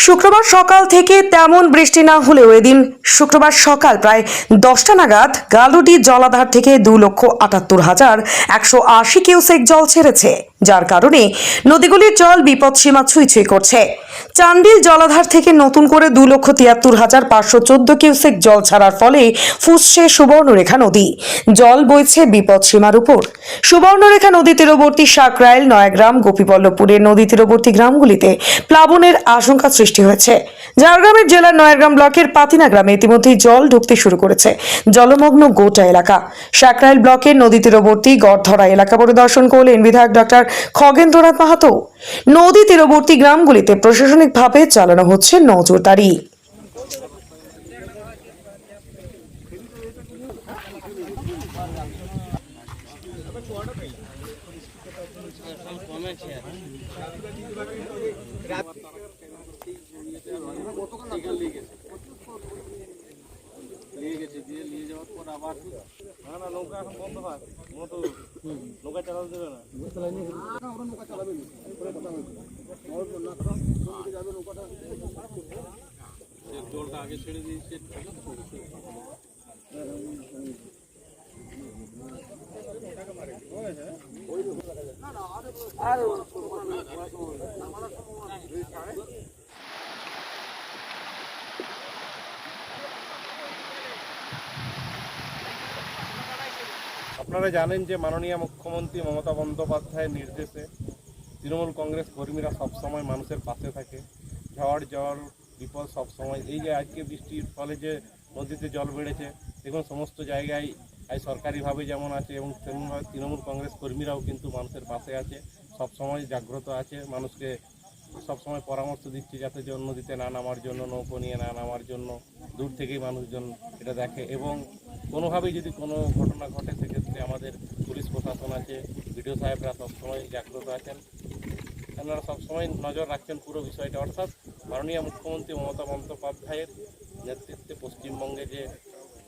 শুক্রবার সকাল থেকে তেমন বৃষ্টি না হলেও এদিন শুক্রবার সকাল প্রায় 10টা নাগাদ গালুডি জলাধার থেকে 2,78,180 কিউসেক জল ছেড়েছে, যার কারণে নদীগুলির জল বিপদসীমা ছুঁই ছুঁই করছে। চান্ডিল জলাধার থেকে নতুন করে 2,73,514 কিউসেক জল ছাড়ার ফলে ফুসছে সুবর্ণরেখা নদী। জল বইছে বিপদসীমার উপর। সুবর্ণরেখা নদী তীরবর্তী সাকরাইল, নয়াগ্রাম, গোপীবল্লভপুরের নদী তীরবর্তী গ্রামগুলিতে প্লাবনের আশঙ্কা সৃষ্টি হয়েছে। ঝাড়গ্রামের জেলার নয়াগ্রাম ব্লকের পাতিনা গ্রামে ইতিমধ্যেই জল ঢুকতে শুরু করেছে। জলমগ্ন গোটা এলাকা। সাকরাইল ব্লকের নদী তীরবর্তী গড়ধরা এলাকা পরিদর্শন করলেন বিধায়ক ডক্টর খগেন্দ্রনাথ মাহাতো। নদী তীরবর্তী গ্রামগুলিতে প্রশাসনিকভাবে চালানো হচ্ছে নজরদারি। নৌকা এখন বন্ধ হয়, নৌকা চালাতে দেবে না। জলটা আগে ছেড়ে দিয়েছে। আপনারা জানেন যে মাননীয় মুখ্যমন্ত্রী মমতা বন্দ্যোপাধ্যায়ের নির্দেশে তৃণমূল কংগ্রেস কর্মীরা সবসময় মানুষের পাশে থাকে। ঝড় জল বিপদ সবসময়। এই যে আজকে বৃষ্টির ফলে যে নদীতে জল বেড়েছে, দেখুন সমস্ত জায়গায় সরকারিভাবে যেমন আছে এবং তেমনভাবে তৃণমূল কংগ্রেস কর্মীরাও কিন্তু মানুষের পাশে আছে, সবসময় জাগ্রত আছে, মানুষকে সবসময় পরামর্শ দিচ্ছে যাতে নদীতে না নামার জন্য, নৌকো নিয়ে না নামার জন্য। দূর থেকেই মানুষজন এটা দেখে এবং কোনোভাবেই যদি কোনো ঘটনা ঘটে সেক্ষেত্রে আমাদের পুলিশ প্রশাসন আছে, বিডিও সাহেবরা সবসময় জাগ্রত আছেন। আপনারা সবসময় নজর রাখছেন পুরো বিষয়টা। অর্থাৎ মাননীয় মুখ্যমন্ত্রী মমতা বন্দ্যোপাধ্যায়ের নেতৃত্বে পশ্চিমবঙ্গে যে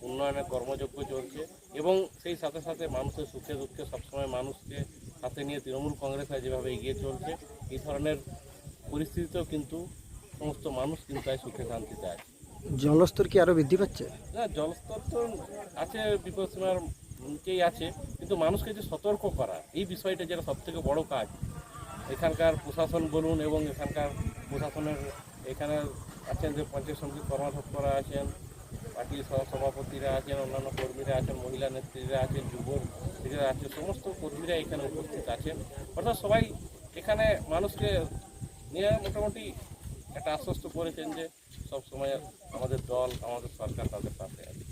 উন্নয়নের কর্মযজ্ঞ চলছে এবং সেই সাথে সাথে মানুষের সুখে দুঃখে সবসময় মানুষকে সাথে নিয়ে তৃণমূল কংগ্রেস যেভাবে এগিয়ে চলছে, এই ধরনের পরিস্থিতিতেও কিন্তু সমস্ত মানুষ কিন্তু তাই সুখে শান্তিতে আছে। জলস্তর কি আরো বৃদ্ধি পাচ্ছে? না, জলস্তর তো আছে, বিপদসীমার নিচেই আছে, কিন্তু মানুষকে যে সতর্ক করা এই বিষয়টা যেটা সবথেকে বড় কাজ। এখানকার প্রশাসন বলুন এবং এখানকার প্রশাসনের এখানে আছেন যে পঞ্চায়েত সমিতির কর্মাধ্যক্ষরা আছেন, পার্টির সভাপতিরা আছেন, অন্যান্য কর্মীরা আছেন, মহিলা নেত্রীরা আছেন, যুব নেত্রীরা আছেন, সমস্ত কর্মীরা এখানে উপস্থিত আছেন। অর্থাৎ সবাই এখানে মানুষকে নিয়ে মোটামুটি একটা আশ্বস্ত করেছেন যে সব সময় আমাদের দল, আমাদের সরকার তাদের পাশে আছে।